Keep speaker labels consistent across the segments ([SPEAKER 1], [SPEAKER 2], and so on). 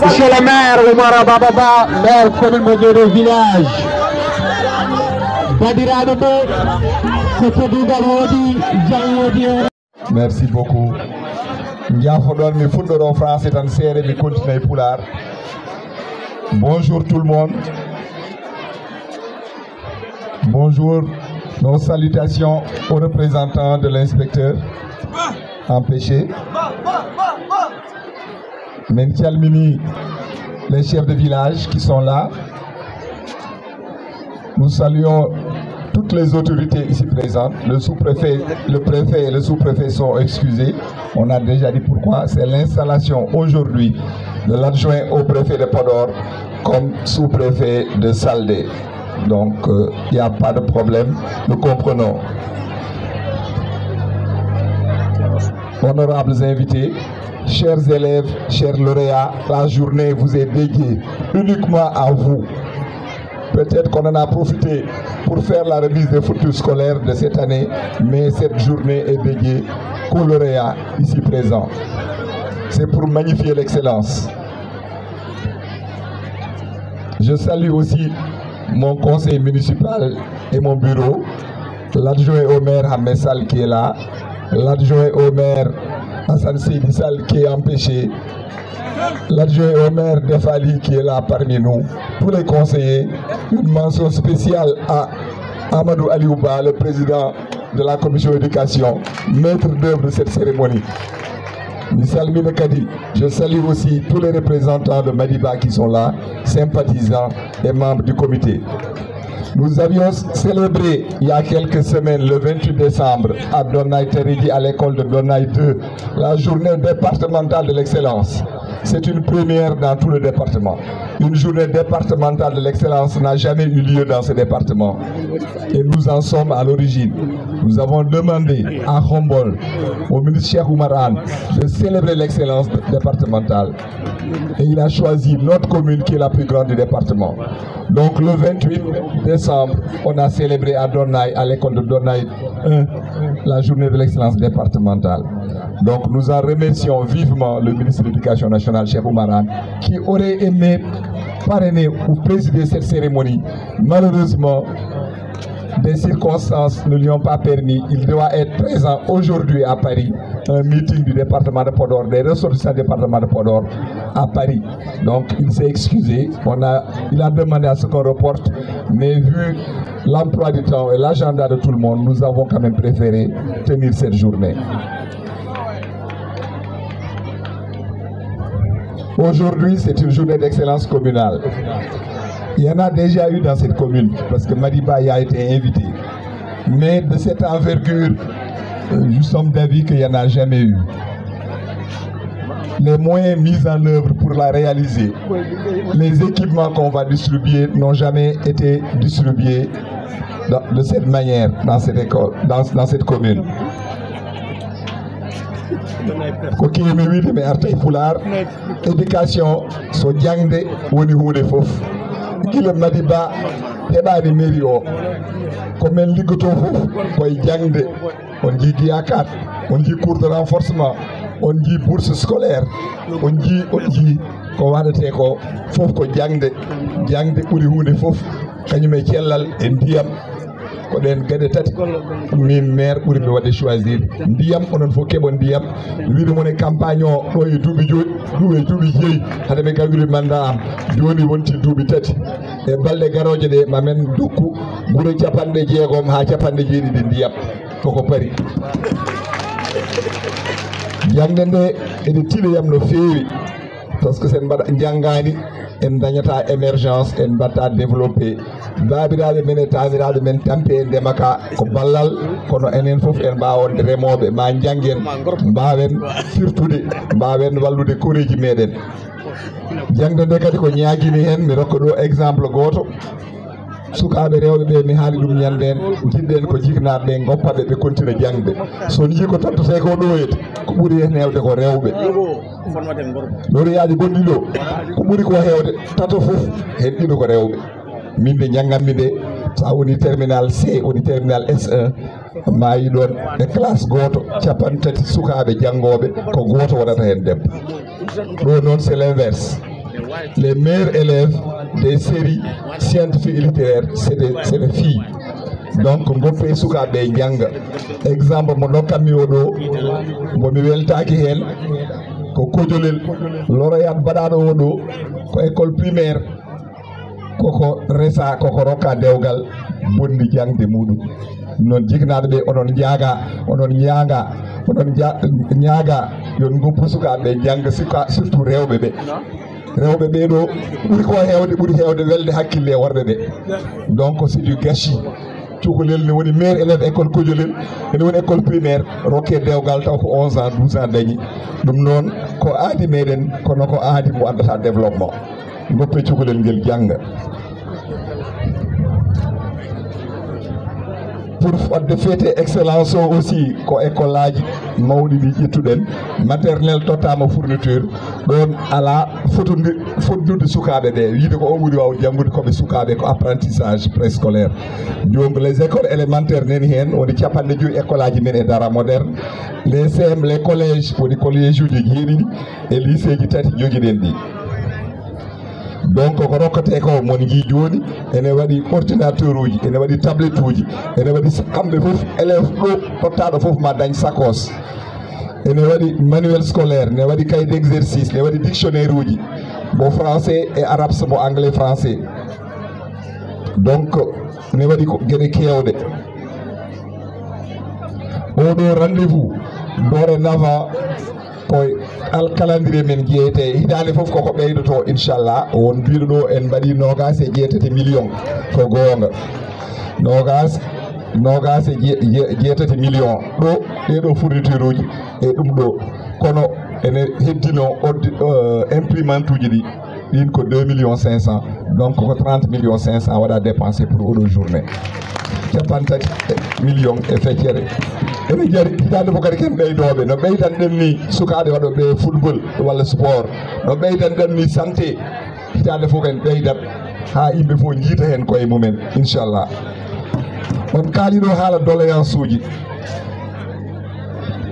[SPEAKER 1] Monsieur le maire, Oumar Bababa, maire commune de village.
[SPEAKER 2] Merci beaucoup. Bonjour tout le monde. Bonjour. Nos salutations aux représentants de l'inspecteur empêché. Menchialmini, les chefs de village qui sont là. Nous saluons toutes les autorités ici présentes. Le sous-préfet, le préfet et le sous-préfet sont excusés. On a déjà dit pourquoi. C'est l'installation aujourd'hui de l'adjoint au préfet de Podor comme sous-préfet de Saldé. Donc, il n'y a pas de problème. Nous comprenons. Honorables invités, chers élèves, chers lauréats, la journée vous est dédiée uniquement à vous. Peut-être qu'on en a profité pour faire la remise des fournitures scolaires de cette année, mais cette journée est dédiée aux lauréats ici présents. C'est pour magnifier l'excellence. Je salue aussi mon conseil municipal et mon bureau, l'adjoint au maire Ahmed Sall qui est là, l'adjoint au maire Hassan Seydi Sall qui est empêché, l'adjoint au maire Defali qui est là parmi nous, tous les conseillers, une mention spéciale à Amadou Aliouba, le président de la commission éducation, maître d'œuvre de cette cérémonie. Salmine Kadi, je salue aussi tous les représentants de Madiba qui sont là, sympathisants et membres du comité. Nous avions célébré il y a quelques semaines, le 28 décembre, à Donnaï Terigi, à l'école de Donnaï 2, la journée départementale de l'excellence. C'est une première dans tout le département. Une journée départementale de l'excellence n'a jamais eu lieu dans ce département. Et nous en sommes à l'origine. Nous avons demandé à Khombol, au ministre Cheikh Oumar Anne, de célébrer l'excellence départementale. Et il a choisi notre commune qui est la plus grande du département. Donc le 28 décembre, on a célébré à Donnaï, à l'école de Donnaï 1, la journée de l'excellence départementale. Donc nous en remercions vivement le ministre de l'Éducation nationale, Cheikh Oumar Anne, qui aurait aimé parrainer ou présider cette cérémonie. Malheureusement, des circonstances ne lui ont pas permis. Il doit être présent aujourd'hui à Paris, un meeting du département de Podor, des ressortissants du département de Podor à Paris. Donc il s'est excusé. Il a demandé à ce qu'on reporte, mais vu l'emploi du temps et l'agenda de tout le monde, nous avons quand même préféré tenir cette journée. Aujourd'hui, c'est une journée d'excellence communale. Il y en a déjà eu dans cette commune, parce que Madiba y a été invité. Mais de cette envergure, nous sommes d'avis qu'il n'y en a jamais eu. Les moyens mis en œuvre pour la réaliser, les équipements qu'on va distribuer n'ont jamais été distribués de cette manière dans cette école, dans cette commune. Ko kiyemi wiide mi arta e Pulaar éducation so jangde woni hunde fof gila Madiba heɓani mairie o ko men liggoto fof koye jangde on jii Guiya 4 on jii cours de renforcement on jii bourse scolaire on jii ko waɗete ko fof ko jangde ɓuuri hunde fof kañum e cellal e ndiyam ko ɗen gueɗe tati min maire ɓuuri mi wadde choisir ndiyam onon fof keɓon ndiyam wiide mon e campagne o ɗo e duuɓi jeeyi hade ɓe gawiri mandat am joni wonti duuɓi tati e balɗe garoje ɗe mamen dokku guure 60 ha 70 ndiyam koko pari jangde nde ene tiiloyam no feewi par ce que sen mbaɗa janggani en dañata émergence en mbatta développé babiraɓe men e tamiraɓe men tampi e ndema ka ko ballal kono enen foof en mbawonde remoɓe ma janggen mbawen firtude mbawen wallude koreji meɗen jangde nde kadi ko ñaguimi hen mi rokka ɗo exemple goto sukaɓe rewɓe ɓe mi haali ɗum ñanden jiɗɗen ko jignaɓe ɓe goppaɓe ɓe continue jangde son jii ko tottete ko ɗoyete ko ɓuuri hen hewde ko rewɓe loriyaji gonɗi ɗo ko ɓuuri ko hewde tato foof hen ɗiɗo ko rewɓe min de jangganmi de sa woni terminal C woni terminal S1 mayi ɗon e classe goto 30 sukaɓe jangoɓe ko goto waɗata hen debbo ɗo noon c'est l'inverse. Les meilleurs élèves des séries scientifiques et littéraires, c'est des filles. Donc, ngoppe sukaɓe janga. Exemple mo dokkami oɗo momi weltaki hen ko kojolel lauréat baɗaɗo oɗo ko école primaire koko resa koko rokka dewgal bonni jangde muɗum. Non jignaɗo ɓe onon ñaaga yon goppu sukaɓe janga surtout rewɓe ɓe. rewɓe ɓeɗo ɓuuri hewde welde hakkille e worɓe ɓe donc c'est du gâchis cukalel ne woni meilleur élève école kojolel ene woni école primaire rokke dewgal taw ko 11 ans 12 ans dañi ɗum noon ko aadi meɗen kono ko aadi mo addata développement goppe cukalel ngel jangga pour fadde fete excellence o aussi ko école aji mawɗi ɗi ƴettuɗen maternel tottama fourniture ɗon ala foddude sukaɓe ɓe wiide ko o ɓuuri waw janggude koɓe sukaɓe ko apprentissage préscolaire donc les écoles élémentaires nani hen woni 50 école aji men e dara moderne les CM les collèges woni collége uji jeeɗiɗi e lycée ji tati joguiɗen ɗi donc ko rokkate ko mon jii joni ene waɗi ordinateur uji ene waɗi tablette uji ene waɗi kamɓe foof élève ɗo tottaɗo foof ma dañ sakos ene waɗi manuel scolaire ne waɗi cahier d'exercice ne waɗi dictionnaire uji mo français et arabe mo anglais français donc ne waɗi ko gueɗe kewɗe oɗo rendez-vous dorénavant koye alcalandrier men jeyete hitande foof koko ɓeydoto inchallah won mbiɗo ɗo en mbaɗi nogas e 7 millions ko gonga nogas e 7 millions ɗo ɗeɗo fourniture uji e ɗum ɗo kono ene heddino imprimante uji ɗi ɗin ko 2 millions 500 donc ko 30 millions 500 waɗa dépensé pour oɗo journée 50 millions e feccere ene jari hitande fof kadi ken ɓeydoɓe no ɓeydan ɗen ni sukaɓe waɗoɓe football walla sport no ɓeydan ɗen ni santé hitande fof ken ɓeydat ha yimɓe fof jiita hen koye mumen inchallah on kaaliɗo haala doléance uji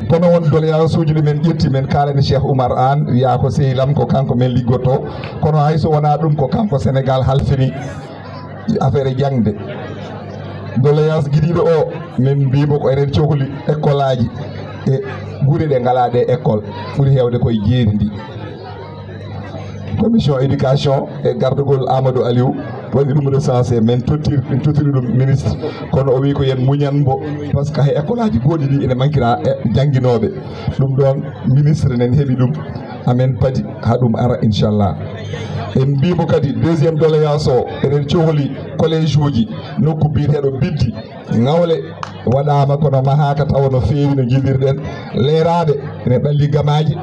[SPEAKER 2] kono won doléance uji ɗumen ƴetti men kalani Cheikh Oumar Anne wiya ko sehilam ko kanko men liggotto kono hayso wona ɗum ko kanko Sénégal halfini affaire jangde doléance guiɗiɗo o min mbimo ko enen cohli école aji e guure ɗe ngalaɗe école ɓuuri hewde koye jeeri ndi commission éducation e gardugol Amadou Aliou waɗi ɗum recensé min tottiri ɗum ministre kono o wi ko yen muñanmo par ce que hay école aji goɗɗi ɗi ene manquira jangguinoɓe ɗum ɗon ministre nen heeɓi ɗum amen padi ha ɗum ara inchallah en mbimo kadi deuxiéme doléance o enen cohli collége uji nokku biyeteɗo biddi ngawle waɗama kono mahaka tawa no feewi no jiɗirɗen leeraɓe ene ɓalli gamaji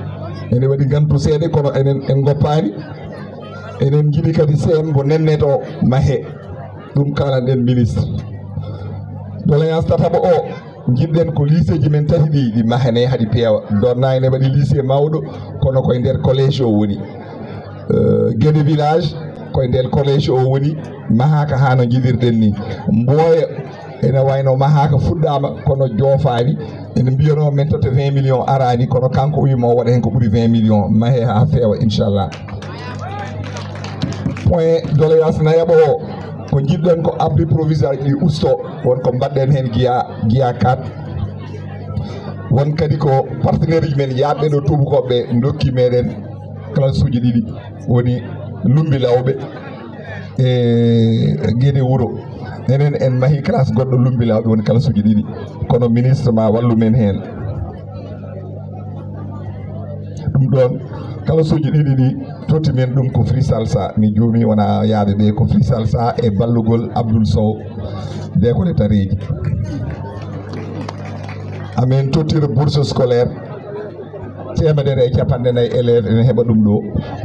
[SPEAKER 2] ene waɗi gantu seeɗe kono enen en goppani enen jiiɗi kadi sen mo nennet o maahe ɗum kalanɗen ministre doléance tataɓo o jiɗɗen ko lycée ji men tati ɗi mahane haɗi peewa donna ene waɗi lycée mawɗo kono koye nder collége o woni Guédé village koye nder collége o woni mahaka ha no jiɗirɗen ni Mboya ene wayno mahaka fuɗɗama kono joofani ene mbiyano men totte 20 millions arani kono kanko wimo waɗa hen ko ɓuuri 20 millions maahe ha feewa inchallah point doléance nayaɓo o ko jiɗɗen ko abri provisoire ɗi usto wonko mbaɗɗen hen guiya 4 won kadi ko partenaire ji men yaaɓe ɗo tubakoɓe dokki meɗen classe uji ɗiɗi woni Lumbi Lawɓe e Guédé Wuro enen en mahi classe goɗɗo Lumbi Lawɓe woni classe uji ɗiɗi kono ministre ma wallu men hen ɗum ɗon classe uji ɗiɗi ɗi totti men ɗum ko Free Salsa mi juumi wona yaaɓe ɓe ko Free Salsa e ballugol Abdoul Sow d'école tareji amen tottira bourse scolaire temedere e capanɗe nayyi élève ene heeɓa ɗum ɗo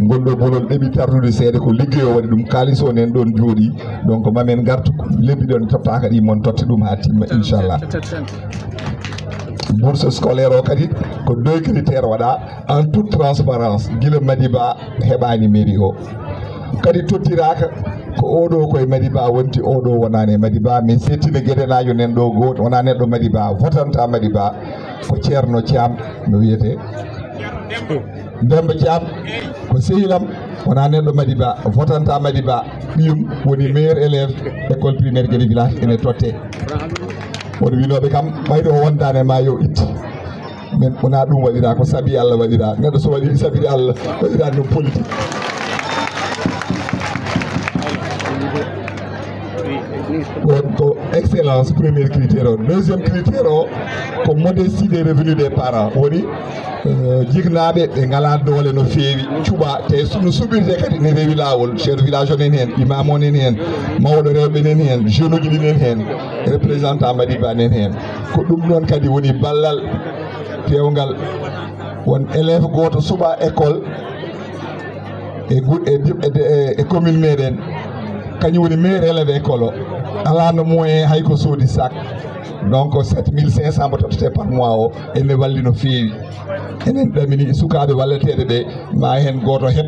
[SPEAKER 2] gonɗo bolol ɗeɓi tardude seeɗa ko ligguey o waɗi ɗum kalis o nen ɗon jooɗi donc mamen gartu lebbi ɗon tottaka ɗi mon totte ɗum ha timma inchallah bourse scolaire o kadi ko 2 critére waɗa en toute transparence guila Madiba heɓani mairie o kadi tottiraka ko oɗo koye Madiba wonti oɗo wonani e Madiba min settino gueɗenajo nen ɗo goto wona neɗɗo Madiba votanta Madiba ko Ceerno Thiam no wiyete Demba Thiam ko sehilam wona neɗɗo Madiba votanta Madiba ɓiyum woni meilleur élève école primaire Guédé village ene totte wono winoɓe kam ɓayɗo o wondane ma yo itti men wona ɗum waɗira ko saabi Allah waɗira neɗɗo so waɗi saabi Allah waɗira ɗum politique ko excellence premier critère o deuxième critère o ko modestie des revenus des parents woni jignaɓe ɓe ngala doole no feewi cuuɓa te no suɓirte kadi ne rewi lawol chef de village o nen hen imam o nen hen mawɗo rewɓe nen hen jeune uji ɗi nen hen représentant Madiba nen hen ko ɗum ɗon kadi woni ballal pewgal won élève goto suuɓa école e commune meɗen kañum woni meilleur élève école o ala no moyen hayko soodi sac donc 7500 mbo tottete par mois o ene walli no feewi enen ɗamini sukaɓe walleteɓe ɓe ma hen goto heeb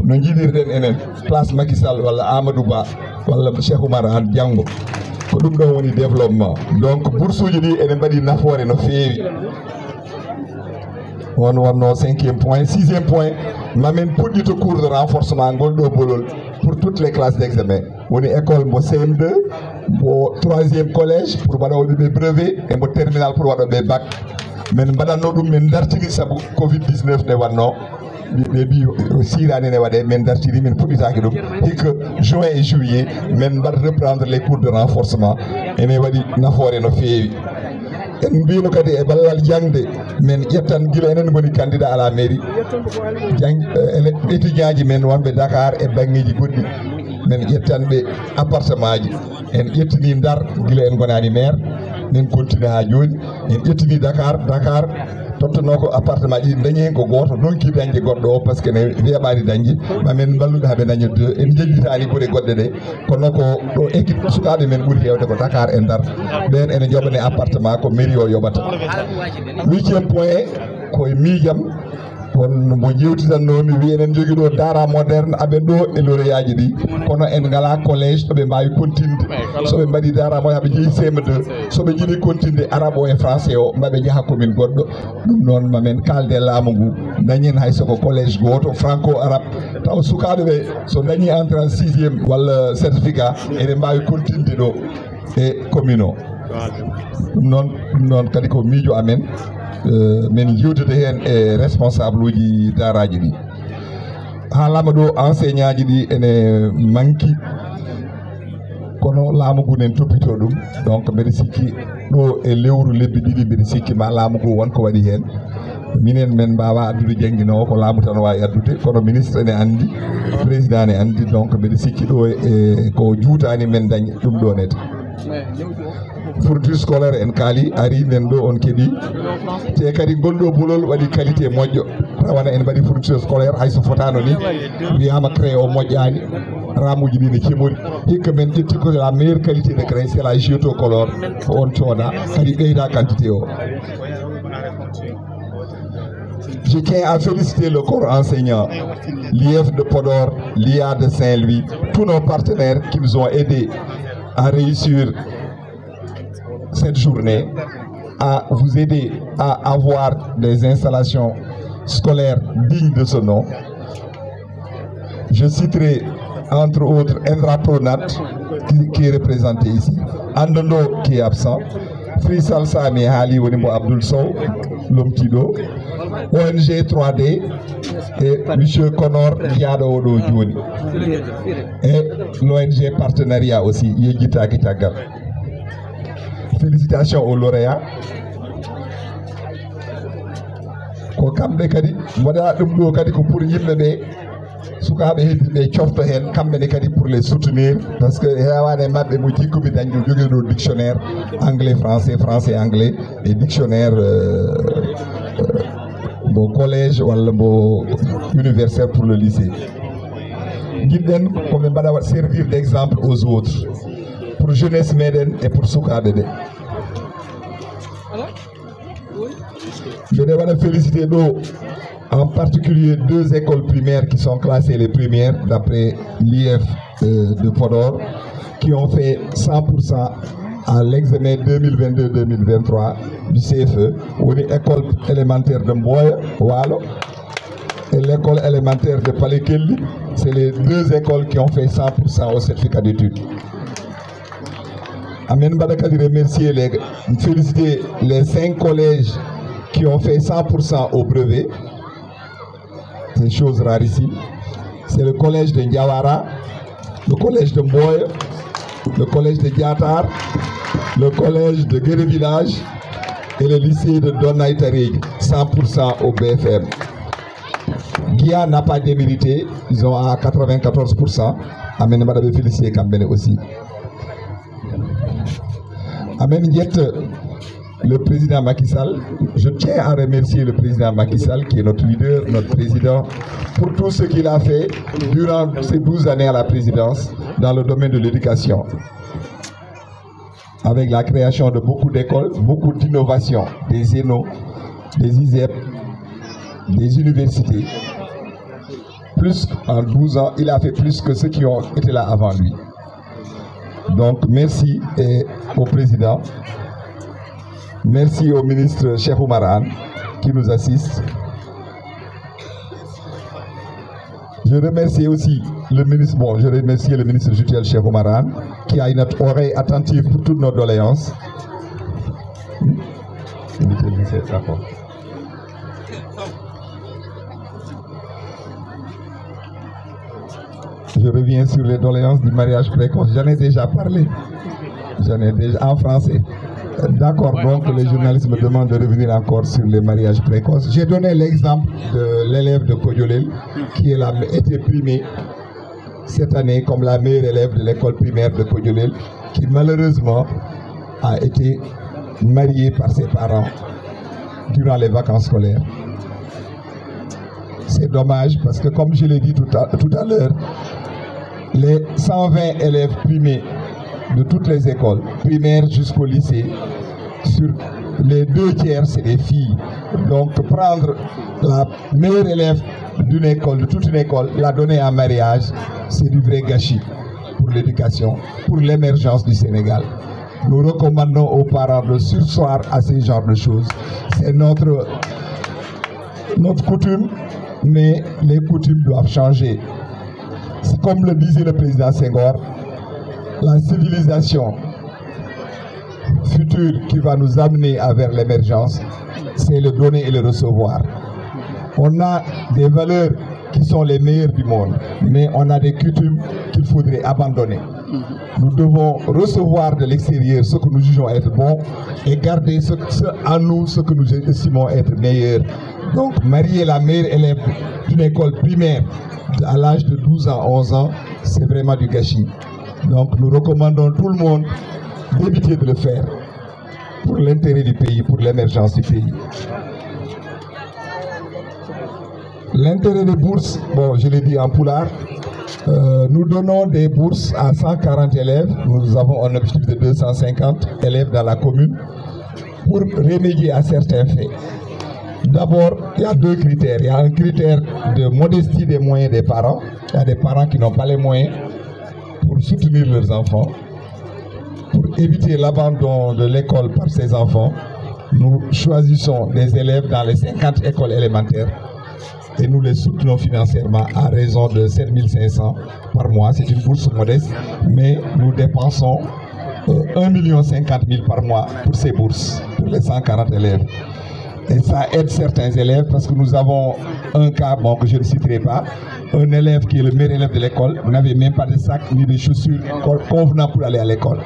[SPEAKER 2] no jiɗirɗen enen place Macky Sall walla Amadou Ba walla Cheikh Oumar Anne Diango ko ɗum ɗon woni développement donc bourse uji ɗi ene mbaɗi nafoore no feewi on wonno 5e point 6e point mamin puɗɗito cours de renforcement ngol ɗo bolol pour toutes les classes d'examen woni école mbo CM2 mbo 3e collège pour waɗoɓe ɓe brevet e mbo terminal pour waɗoɓe bac min mbaɗanno ɗum min dartiri saabu covid 19 ne wanno ɓe mbi sirani ne waɗe min dartiri min puɗɗitaki ɗum hikka juin et juillet min mbaɗa reprendre les cours de renforcement ene waɗi nafoore no feewi en mbino kadi e ballal jangde min ƴettan guila enen goni candidat à la mairie étudiant ji men wonɓe Dakar e banggueji goɗɗi min ƴettanɓe appartement ji en ƴettini Ndar guila en gonani maire min continue ha joni en ƴettini Dakar tottuno ko appartement ji dañi hen ko goto donki dañde goɗɗo o par ce que ne weeɓani dañde mamin ballude haaɓe daña 2 en jejjitani ɓuure goɗɗe ɗe kono ko ɗo équipe sukaɓe men ɓuuri hewde ko Dakar e Ndar ɓen ene joɓane appartement ko mairie o yoɓata 8e point koye miijam won mo jewtitannomi wi enen jogui ɗo daara moderne aɓen ɗo e lauréat ɗi kono en ngala collége ɗoɓe mbawi continde soɓe mbaɗi daara mo haaɓe jeeyi CM2 soɓe jiiɗi continde arabe o e français o maɓe jaaha commune goɗɗo ɗum noon mamen kalde laamu ngu dañen hay soko collége goto franco arabe taw sukaɓe ɓe so dañi entré en 6e walla certificat ene mbawi continde ɗo e commune o ɗum noon kadi ko miijo amen min jiwtude hen e responsable uji daaraji ɗi haalama ɗo enseignant ji ɗi ene manki kono laamu ngu nen toppito ɗum donc mbeɗa sikki ɗo e lewru lebbi ɗiɗi mbeɗa sikki ma laamu ngu wonko waɗi hen minen men mbawa addude jangguinowo ko laamu tan wawi addude kono ministre ne andi président ne andi donc mbeɗa sikki ɗo e ko juutani men dañ ɗum ɗo nete fourniture scolaire en kaali ari nen ɗo on keeɓi te kadi gonɗo bolol waɗi qualité moƴƴo tawana en mbaɗi fourniture scolaire hayso fotano ni wiyama créé o moƴƴani ramuji ɗi ne cemori hikka men ƴetti ko la meilleure qualité de créé c'est la géotocolore ko on cooda kadi ɓeyda quantité o. Je tiens à féliciter le corps enseignant, l'IF de Podor, l'IA de Saint-Louis, tous nos partenaires qui nous ont aidés à réussir cette journée, à vous aider à avoir des installations scolaires dignes de ce nom. Je citerai entre autres Endra Pronat qui est représenté ici, Andondo qui est absent, Free Salsa mi Hali Wenimbo Abdoul Sow, Lomtido, ONG 3D et M. Connor Diado Odo Djouni. Et l'ONG Partenariat aussi, Yegita Kitagal. Félicitations aux lauréats. Ko kamɓe kadi mbaɗa ɗum ɗo kadi ko pour yimɓe ɓe sukaɓe heddi ɓe cofto hen kamɓene kadi pour les soutenir parce que hewani mabɓe mo jikkuɓe dañɗo jogui ɗo dictionnaire anglais français français anglais et dictionnaire mbo collège walla mbo universitaire pour le lycée. Jiɗɗen koɓe mbaɗa servir d'exemple aux autres pour jeunesse meɗen et pour sukaɓe ɓe. Je voudrais féliciter en particulier 2 écoles primaires qui sont classées les premières d'après l'IF de Podor, qui ont fait 100% à l'examen 2022-2023 du CFE, ou l'école élémentaire de Mboya, Walo, et l'école élémentaire de Palekelli. C'est les 2 écoles qui ont fait 100% au certificat d'études. Amen Badakadi remercier féliciter les 5 collèges qui ont fait 100% au brevet. C'est une chose rarissime. C'est le collège de Ndiawara, le collège de Mboye, le collège de Diatar, le collège de Guéré Village et le lycée de Donaïtarig, 100% au BFM. Guia n'a pas démérité, ils ont à 94%. Amen Madame féliciter Kambene aussi. Amen Diette. Le président Macky Sall, je tiens à remercier le président Macky Sall qui est notre leader, notre président, pour tout ce qu'il a fait durant ces 12 années à la présidence dans le domaine de l'éducation. Avec la création de beaucoup d'écoles, beaucoup d'innovations, des ENO, des ISEP, des universités. Plus en 12 ans, il a fait plus que ceux qui ont été là avant lui. Donc merci au président. Merci au ministre Cheikh Oumar Anne qui nous assiste. Je remercie aussi le ministre, je remercie le ministre Jutel Cheikh Oumar Anne qui a une oreille attentive pour toutes nos doléances. Je reviens sur les doléances du mariage précoce. J'en ai déjà parlé. J'en ai déjà en français. D'accord, donc les journalistes me demandent de revenir encore sur les mariages précoces. J'ai donné l'exemple de l'élève de Kodjolel qui a été primé cette année comme la meilleure élève de l'école primaire de Kodjolel, qui malheureusement a été mariée par ses parents durant les vacances scolaires. C'est dommage parce que comme je l'ai dit tout à l'heure, les 120 élèves primés de toutes les écoles, primaires jusqu'au lycée, sur les 2 tiers, c'est des filles. Donc prendre la meilleure élève d'une école, de toute une école, la donner en mariage, c'est du vrai gâchis pour l'éducation, pour l'émergence du Sénégal. Nous recommandons aux parents de surseoir à ce genre de choses. C'est notre coutume, mais les coutumes doivent changer. C'est comme le disait le président Senghor, la civilisation future qui va nous amener vers l'émergence, c'est le donner et le recevoir. On a des valeurs qui sont les meilleurs du monde, mais on a des coutumes qu'il faudrait abandonner. Nous devons recevoir de l'extérieur ce que nous jugeons être bon et garder en nous ce que nous estimons être meilleur. Donc marier la meilleure élève d'une école primaire à l'âge de 12 ans, 11 ans, c'est vraiment du gâchis. Donc nous recommandons tout le monde d'éviter de le faire pour l'intérêt du pays, pour l'émergence du pays. L'intérêt des bourses, bon, je l'ai dit en poulard, nous donnons des bourses à 140 élèves. Nous avons un objectif de 250 élèves dans la commune pour remédier à certains faits. D'abord, il y a deux critères. Il y a un critère de modestie des moyens des parents. Il y a des parents qui n'ont pas les moyens pour soutenir leurs enfants. Pour éviter l'abandon de l'école par ces enfants, nous choisissons des élèves dans les 50 écoles élémentaires et nous les soutenons financièrement à raison de 7 500 par mois. C'est une bourse modeste, mais nous dépensons 1 50 000 par mois pour ces bourses, pour les 140 élèves. Et ça aide certains élèves parce que nous avons un cas bon, que je ne citerai pas. Un élève qui est le meilleur élève de l'école n'avait même pas de sac ni de chaussures convenant pour aller à l'école.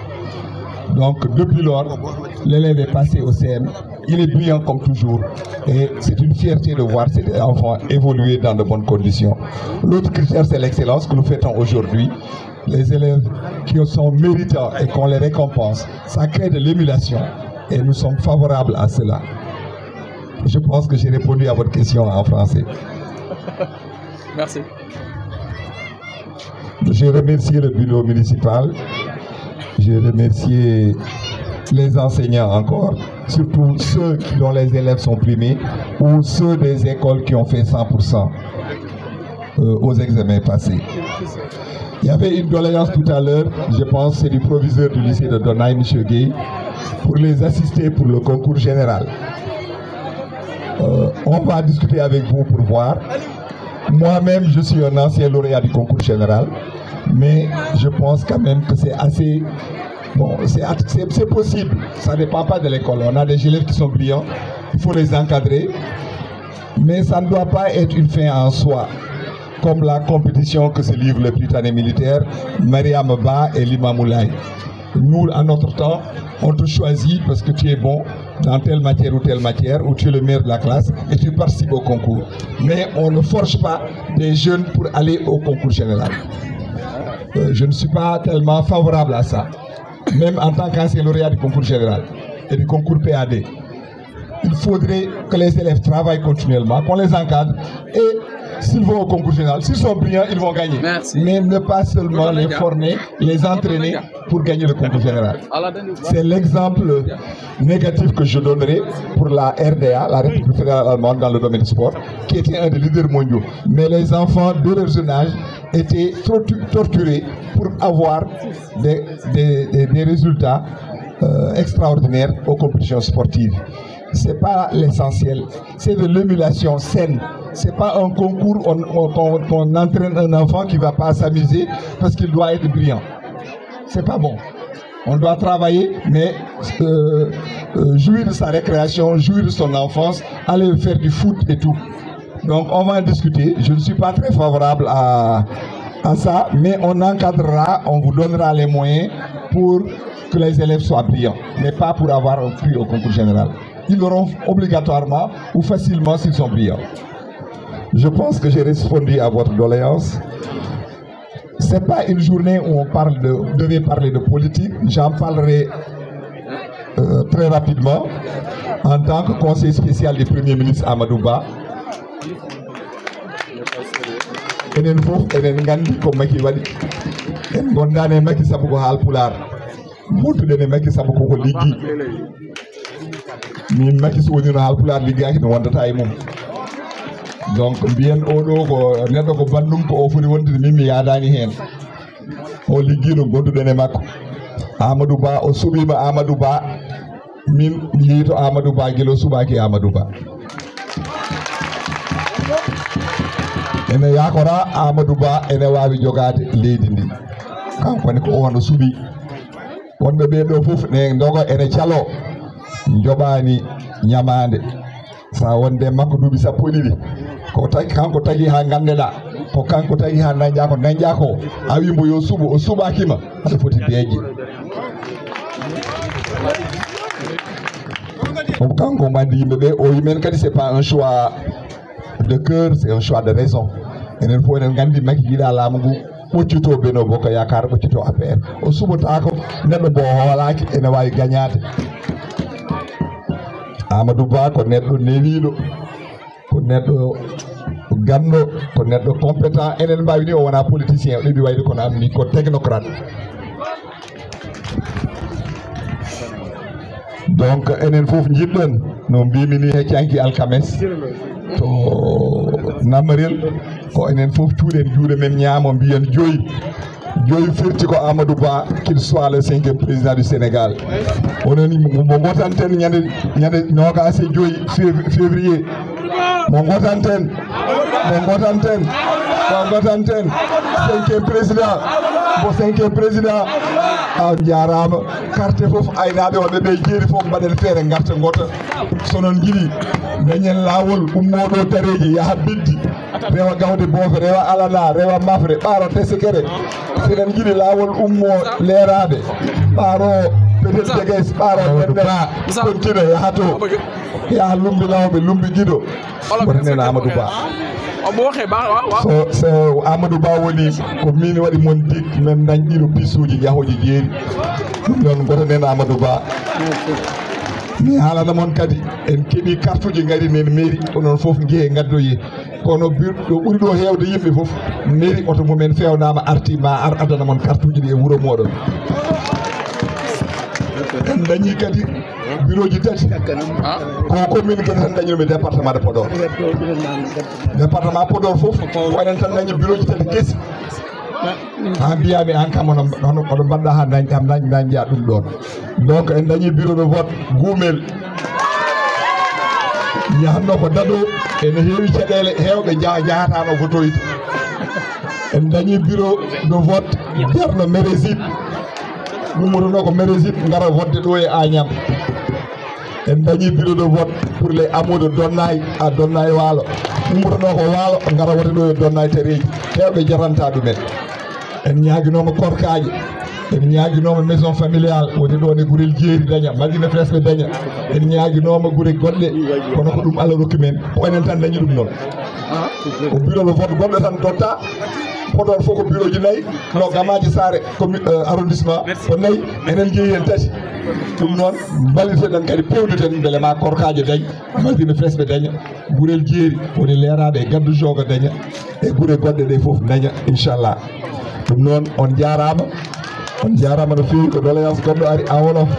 [SPEAKER 2] Donc depuis lors, l'élève est passé au CM. Il est brillant comme toujours et c'est une fierté de voir ces enfants évoluer dans de bonnes conditions. L'autre critère, c'est l'excellence que nous fêtons aujourd'hui. Les élèves qui sont méritants et qu'on les récompense, ça crée de l'émulation et nous sommes favorables à cela. Je pense que j'ai répondu à votre question en français.
[SPEAKER 3] Merci.
[SPEAKER 2] Je remercie le bureau municipal. Je remercie les enseignants encore, surtout ceux dont les élèves sont primés ou ceux des écoles qui ont fait 100% aux examens passés. Il y avait une doléance tout à l'heure, je pense c'est du proviseur du lycée de Donaï, M. Gueye, pour les assister pour le concours général. On va discuter avec vous pour voir. Moi-même, je suis un ancien lauréat du concours général, mais je pense quand même que c'est assez... Bon, c'est possible, ça ne dépend pas de l'école. On a des élèves qui sont brillants, il faut les encadrer, mais ça ne doit pas être une fin en soi, comme la compétition que se livrent les Prytanée militaires, Mariam Ba et Lima Moulay. Nous, à notre temps, on te choisit parce que tu es bon dans telle matière, ou tu es le meilleur de la classe et tu participes au concours. Mais on ne force pas des jeunes pour aller au concours général. Je ne suis pas tellement favorable à ça. Même en tant qu'ancien lauréat du concours général et du concours PAD, il faudrait que les élèves travaillent continuellement, qu'on les encadre et s'ils vont au concours général, s'ils sont brillants, ils vont gagner.
[SPEAKER 3] Merci.
[SPEAKER 2] Mais ne pas seulement les former, les entraîner pour gagner le concours général. C'est l'exemple négatif que je donnerai pour la RDA, la République fédérale allemande dans le domaine du sport, qui était un des leaders mondiaux. Mais les enfants de leur jeune âge étaient torturés pour avoir des résultats extraordinaires aux compétitions sportives. Ce n'est pas l'essentiel, c'est de l'émulation saine. Ce n'est pas un concours qu'on entraîne un enfant qui ne va pas s'amuser parce qu'il doit être brillant. Ce n'est pas bon. On doit travailler, mais jouir de sa récréation, jouir de son enfance, aller faire du foot et tout. Donc on va en discuter. Je ne suis pas très favorable à ça, mais on encadrera, on vous donnera les moyens pour que les élèves soient brillants, mais pas pour avoir un prix au concours général. Ils l'auront obligatoirement ou facilement s'ils sont brillants. Je pense que j'ai répondu à votre doléance. Ce n'est pas une journée où on devait parler de politique. J'en parlerai très rapidement en tant que conseiller spécial du Premier ministre Amadou Ba. Enen fof enen gandi ko Macky wadi en gondane Macky sabu ko halpular mutude Macky sabu ko liggi min Macky so woni no halpular liggaki no wondata e mum donc mbiyen oɗo ko neɗɗo ko bandum ko o foti wondude min mi yadani hen o liggino gonduɗen e makko Amadou Ba o suɓima Amadou Ba min mi yiito Amadou Ba guilo suɓaki Amadou Ba ene yakora Amadou Ba ene wawi jogade leydi ndi kankone ko ono suuɓi wonɓe ɓeɗo foof ne dogo ene calo joɓani ñamade sa wonde makko duuɓi sappo e ɗiɗi ko tagi kanko tagi ha gandeɗa ko kanko tagi ha dañƴa ko a wimo yo suuɓo o suuɓakima aɗa foti deeƴe on kanko mandi yimɓeɓe o yimen kadi c'est pas un choix de cœur, c'est un choix de raison enen fof enen gandi Macky yiiɗa laamu ngu ɓoccito Benno Bokk Yakar ɓoccito APR o suɓotako neɗɗo bo hoolaki ene wawi gagnade Amadou Ba ko neɗɗo newiɗo ko neɗɗo ganɗo ko neɗɗo compétent enen mbawi ni o wona politicien o ɗeɓi wayde kono amni ko technocrate donc enen fof jiɗɗen no mbimi ni heccanki alkames to Namarel ko enen fof cuuɗen juuɗe men ñaamo mbiyen joyi firti ko Amadou Ba qu'il soit le 5e président du Sénégal onon mo gotanten ñande nogas e joyi février mo gotanten 5e président mo 5e président a jarama carte fof aynaɓe wonɓe ɓe jeeri fof mbaɗen feere garta gota sonon jiiɗi dañen lawol ummoɗo tareji yaaha biddi rewa gawde boofe rewa alana rewa mafre ɓaaro tesekere seɗen jiiɗi lawol ummo leeraɓe ɓaaro peut-être jegues ɓaaro nden continue yaha to yaha lumbi lawɓe lumbi guiɗo wotanen Amadou Ba so Amadou Ba woni ko min waɗi mon dig men dañɗino pisuji jahoji jeeri ɗum noon gotanen Amadou Ba mi haalana mon kadi en keeɓi carte uji gari nen mairie onon foof jeehe gaddoyi kono ɗo ɓuuri ɗo hewde yimɓe foof mairie oto mumen fewnama arti ma ar adana mon carte uji ɗi e wuuro moɗon en dañi kadi bureau ji tati ko commune kadi tan dañinomi département de Podor département Podor foof ko enen tan dañi bureau ji tati kesi ha mbiyami an kam oɗo mbaɗɗa ha dañƴa ɗum ɗon donc en dañi bureau de vote Gumel yahanno ko daɗo ene heewi caɗele hewɓe jahatano votoyde en dañi bureau de vote Dierno Méréside ɗummotono ko Méréside gara vodde ɗo e Agnam en dañi bureau de vote pour les hameaux de Donnay à Donnay Waalo ɗummotono ko Waalo gara wode ɗo e Donnay Tareji hewɓe jaranta ɗumen en ñaguinoma korkaji en ñaguinoma maison familiale woni ɗon e guurel jeeri daña Madina Presque daña en ñaguinoma guure goɗɗe kono ko ɗum Allah rokki men ko enen tan dañi ɗum noon ko bureau de vote goɗɗo tan dotta Podor fof ko bureau ji nayyi no Gamaji Sare commune arrondissement ko nayyi enen jeeyi hen tati ɗum noon balliteɗen kadi pewdeten beele ma korkaji daña Madina Presque daña guurel jeeri woni leeraɓe e gaddu jogo daña e guure goɗɗe ɗe foof daña inchallah ɗum noon on jarama no fewi ko doléance goɗɗo ari en wolof